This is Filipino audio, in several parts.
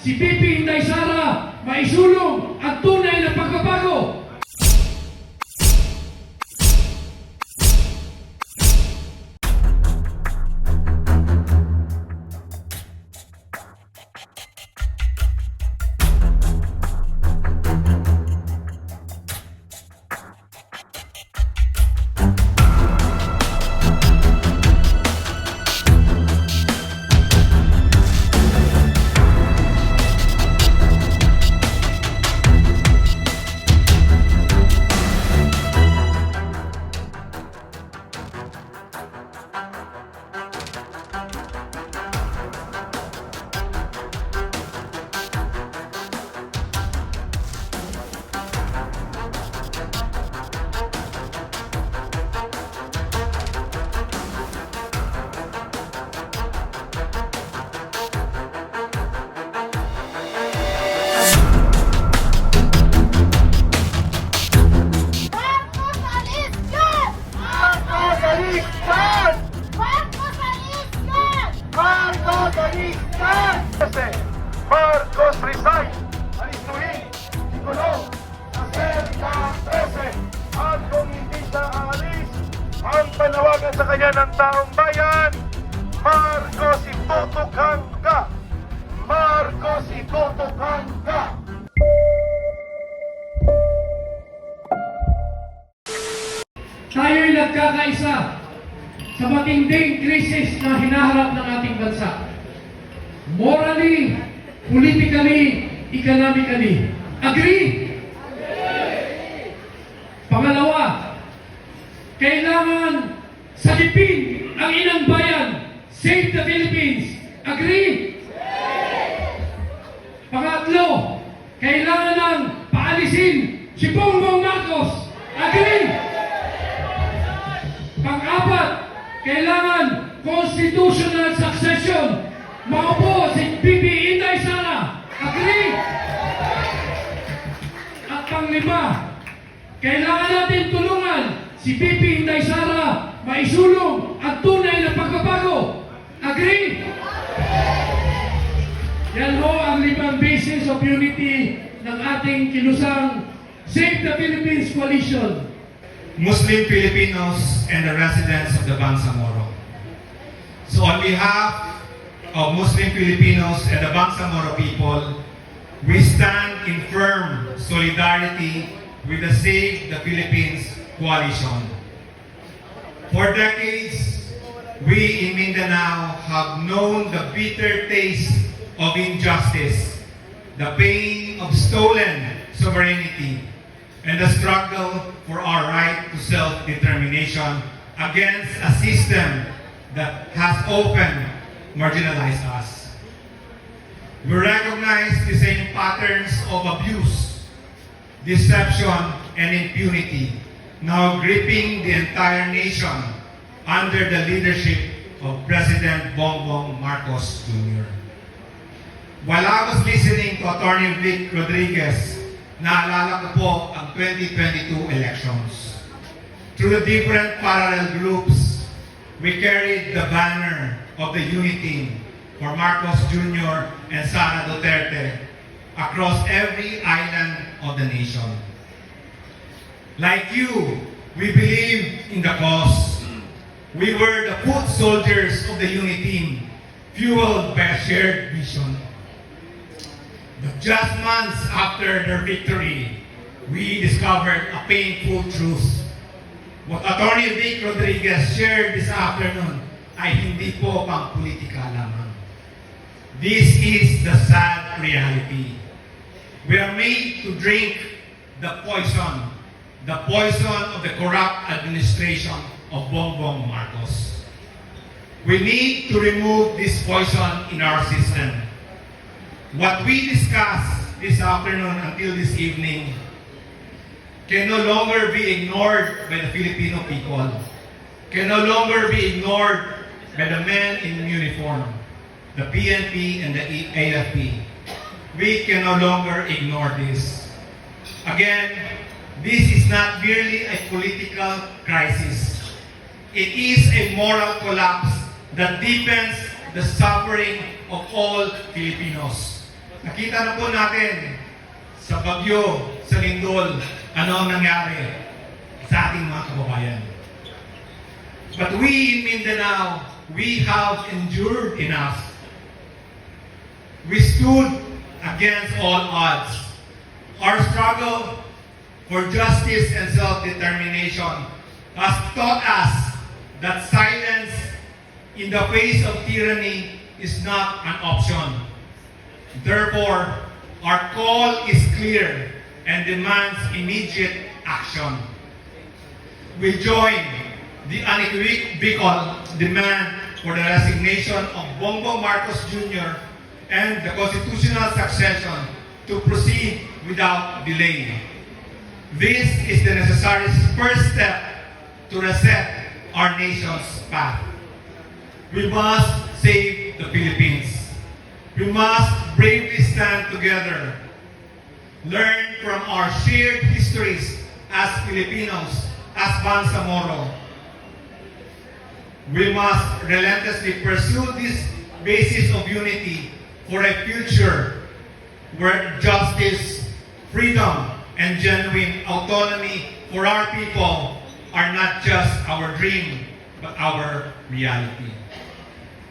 si Pipi Inday Sara maisulong ang tunay na pagbabago. Marcos resign! Alistuhin! Ikulong! Acerca 13! At kung hindi siya aalis, ang panawagan sa kanya ng taong bayan, Marcos itutukan ka! Marcos itutukan ka! Tayo'y nagkakaisa sa matinding krisis na hinaharap ng ating bansa. Morally, politically, economically. Agree? Pangalawa, kailangan sagipin ang inang bayan. Save the Philippines. Agree? Pangatlo, kailangan ng paalisin si Bongbong Marcos. Agree? Pang-apat, kailangan constitutional succession. Maupo si Pipi Inday Sara. Agree? At panglima, kailangan natin tulungan si Pipi Inday Sara maisulong ang tunay na pagbabago. Agree? Yan ho ang 5 basis of unity ng ating kilusang Save the Philippines Coalition. Muslim Filipinos and the residents of the Bangsamoro. So on behalf of Muslim Filipinos and the Bangsamoro people, we stand in firm solidarity with the Save the Philippines Coalition. For decades, we in Mindanao have known the bitter taste of injustice, the pain of stolen sovereignty, and the struggle for our right to self-determination against a system that has often marginalized us. We recognize the same patterns of abuse, deception, and impunity now gripping the entire nation under the leadership of President Bongbong Marcos Jr. While I was listening to Attorney Vic Rodriguez, naalala ko po ang 2022 elections. Through the different parallel groups, we carried the banner of the unity for Marcos Jr. and Sara Duterte across every island of the nation. Like you, we believe in the cause. We were the foot soldiers of the unity team, fueled by a shared vision. But just months after their victory, we discovered a painful truth. What Attorney Vic Rodriguez shared this afternoon ay hindi po pang politika lamang. This is the sad reality. We are made to drink the poison of the corrupt administration of Bongbong Marcos. We need to remove this poison in our system. What we discussed this afternoon until this evening can no longer be ignored by the Filipino people, can no longer be ignored by the men in uniform, the PNP and the AFP. We can no longer ignore this. Again, this is not merely a political crisis. It is a moral collapse that deepens the suffering of all Filipinos. Nakita na po natin sa bagyo, sa lindol, ano ang nangyari sa ating mga kababayan. But we in Mindanao, we have endured enough. We stood against all odds. Our struggle for justice and self-determination has taught us that silence in the face of tyranny is not an option. Therefore, our call is clear and demands immediate action. We join the unequivocal demand for the resignation of Bongbong Marcos Jr. and the constitutional succession to proceed without delay. This is the necessary first step to reset our nation's path. We must save the Philippines. We must bravely stand together, learn from our shared histories as Filipinos, as Bangsamoro. We must relentlessly pursue this basis of unity for a future where justice, freedom, and genuine autonomy for our people are not just our dream, but our reality.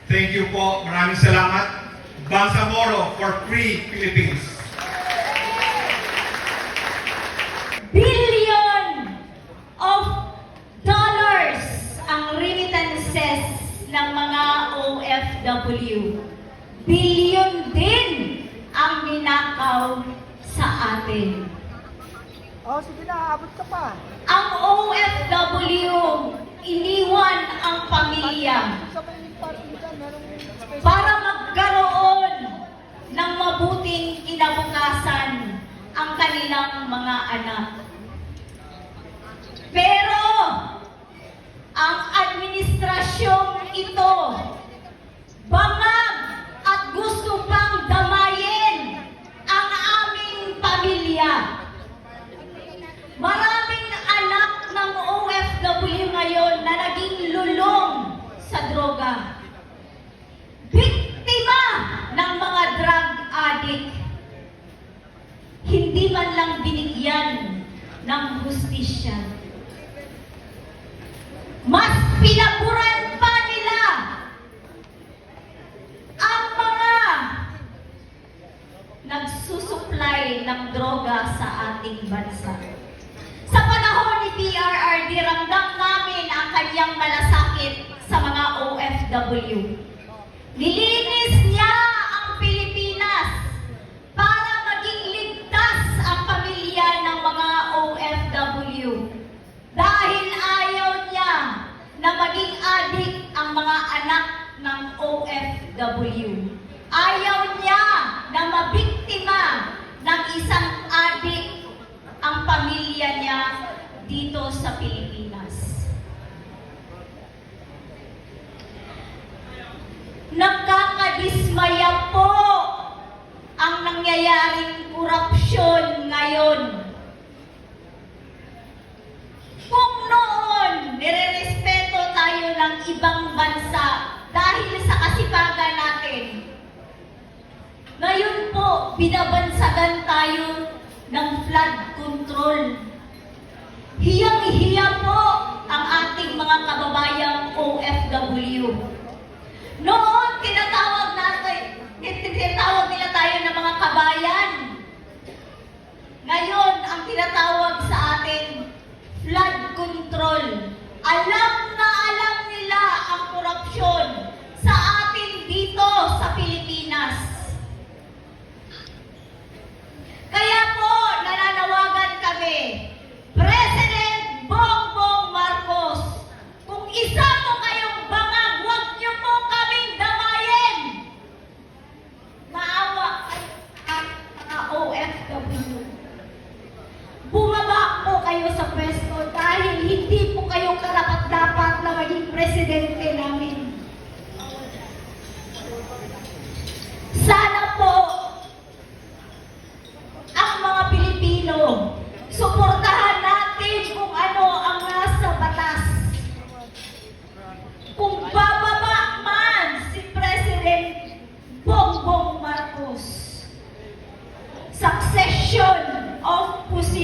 Thank you po. Maraming salamat. Bangsamoro for Free Philippines. Billion of dollars ang remittances ng mga OFW. Billion din ang ninakaw sa atin. Oh, sige na, abot ka pa. Ang OFW, iniwan ang pamilya Sa may parking dyan, merong space. para magkaroon ng mabuting kinabukasan ang kanilang mga anak. Pero, ang administrasyong ito, bangag at gusto pang damayin ang aming pamilya. Maraming anak ng OFW ngayon na naging lulong sa droga. Biktima ng mga drug addict. Hindi man lang binigyan ng hustisya. Mas pinaburan pa nila ang mga nagsusupply ng droga sa ating bansa. Sa panahon ni PRRD, ramdam namin ang kanyang malasakit sa mga OFW. Nilinis niya ang Pilipinas para maging ligtas ang pamilya ng mga OFW. Dahil ayaw niya na maging adik ang mga anak ng OFW. Ayaw niya na mabiktima ng isang adik ang pamilya niya dito sa Pilipinas. Nakakadismaya po ang nangyayaring korupsyon ngayon. Kung noon, nirerespeto tayo ng ibang bansa dahil sa kasipagan natin, ngayon po, binabansagan tayo ng flood control. Hiyang-hiya po ang ating mga kababayang OFW. Noon, tinatawag nila tayo ng mga kabayan. Ngayon, ang tinatawag sa atin, flood control. Alam na alam nila ang korupsyon sa atin dito sa Pilipinas. Kaya po, nananawagan kami, President Bongbong Marcos, kung isa mo kayong bangag, huwag niyo po kaming damayin. Maawa kayo ang mga OFW. Bumaba po kayo sa pwesto dahil hindi po kayo karapat-dapat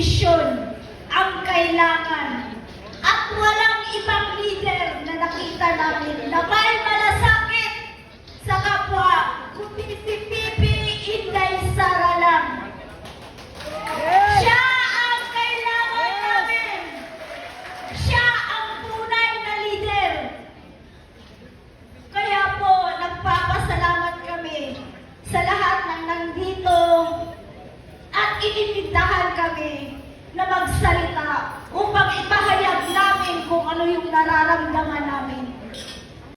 desisyon ang kailangan. At walang ibang leader na nakita namin na may malasakit sa kapwa, kundi si Pipi Inday Sara lang. Siya ang kailangan namin. Siya ang tunay na leader. Kaya po, nagpapasalamat kami sa lahat ng nandito at inimbitahan kami na magsalita upang ipahayag namin kung ano yung nararamdaman namin.